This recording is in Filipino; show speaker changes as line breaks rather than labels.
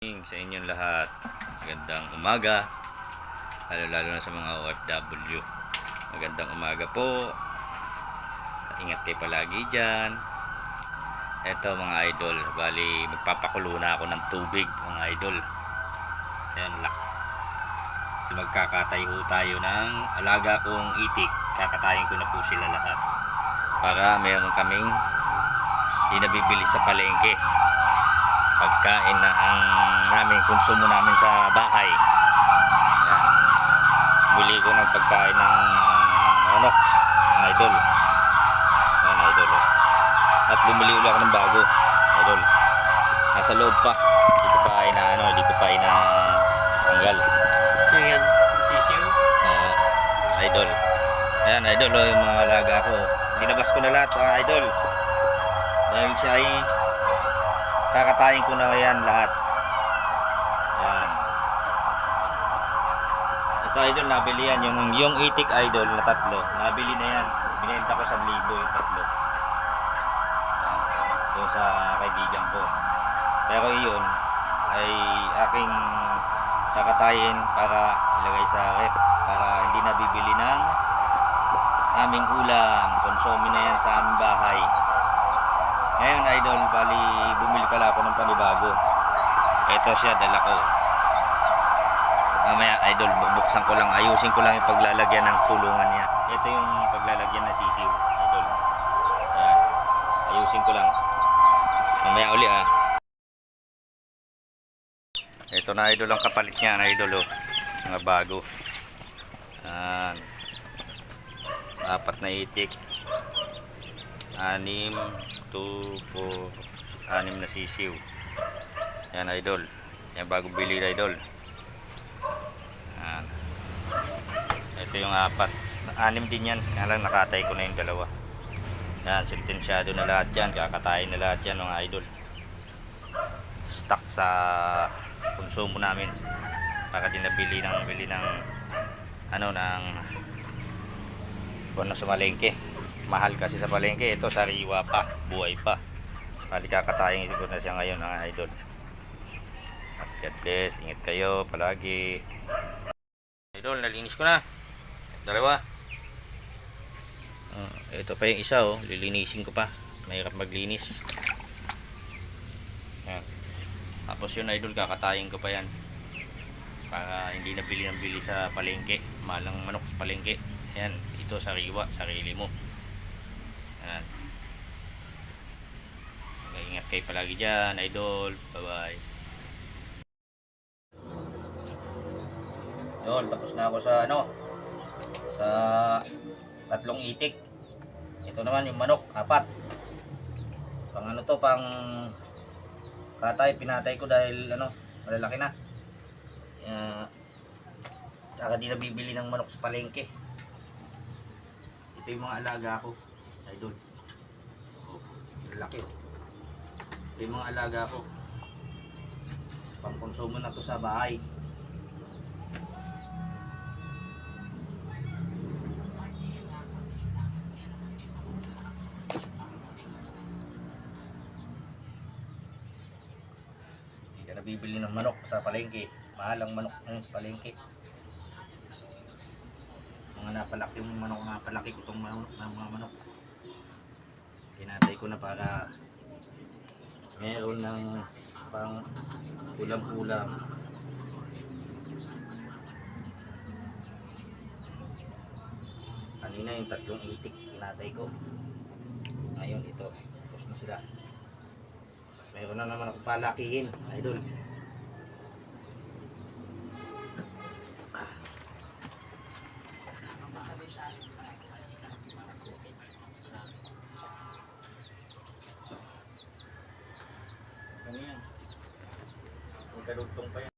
Sa inyong lahat, magandang umaga, lalo na sa mga OFW. Magandang umaga po. Ingat kayo palagi dyan. Eto mga idol, bali magpapakulo na ako ng tubig mga idol. Ayan, magkakatayo tayo ng alaga kong itik. Kakatayin ko na po sila lahat para meron kaming di nabibili sa palengke, pagkain na ang namin konsumo namin sa bahay. Ayan. Bili ko ng pagkain ng manok mga idol. Ayan idol, oh. At bumili ulit ako ng bago idol, nasa loob pa, hindi ko pa tanggal.
Ayan, sisiw.
Idol, ayan idol, oh, yung mga alaga ko dinabas ko na lahat mga idol dahil siya ay kakatayin ko na yan lahat. Yan. Ito idol, nabili yan. Yung itik idol na tatlo. Nabili na yan. Binenta ko 1,000 yung tatlo. Yan. Doon sa kaibigan ko. Pero yun ay aking kakatayin para ilagay sa rep. Para hindi nabibili ng aming ulam. Konsumin na yan sa aming bahay. Ngayon idol, bali bumili pala ako ng panibago. Ito siya, dala ko. Mamaya idol, bubuksan ko lang, ayusin ko lang yung paglalagyan ng kulungan niya. Ito yung paglalagyan na sisiw idol. Ayan, ayusin ko lang. Mamaya uli Ito na idol ang kapalit niya na idol, oh. Mga bago. Ayan. 4 na itik. 6 na sisiw. Yan idol, yan bagong bili idol. Yan. Ito yung 4, 6 din yan, kaya lang nakatay ko na yung 2. Yan, sentensyado na lahat yan, kakatayin na lahat yan mga idol. Stock sa konsumo namin, baka din nabili ng sa malengke. Mahal kasi sa palengke, ito sariwa pa, buhay pa. Bali kakatayin ko na siya ngayon mga idol. At God bless, ingat kayo palagi. Idol, nalinis ko na 2. Ito pa yung isa, oh. Lilinisin ko pa, mahirap maglinis. Yan. Tapos yun idol, kakatayin ko pa yan para hindi nabili sa palengke. Malang manok sa palengke. Yan, ito sariwa, sarili mo. Ayan. Ingat kayo palagi dyan idol, bye bye. Yun, tapos na ako sa sa 3 itik. Ito naman yung manok, 4. Pang katay, pinatay ko dahil malalaki na. Saka di nabibili ng manok sa palengke. Ito yung mga alaga ko idol. Laki. Ito yung mga alaga ko, pang konsumo na to sa bahay. Hindi ka nabibili ng manok sa palengke. Mahal ang manok sa palengke. Mga napalaki yung manok, napalaki ko itong mga manok. Kinatay ko na para meron ng pang ulam-ulam. Kanina yung 3 itik kinatay ko. Ngayon ito, tapos na sila. Meron na naman ako palakihin idol. Ano yan? May kadugtong pa yan.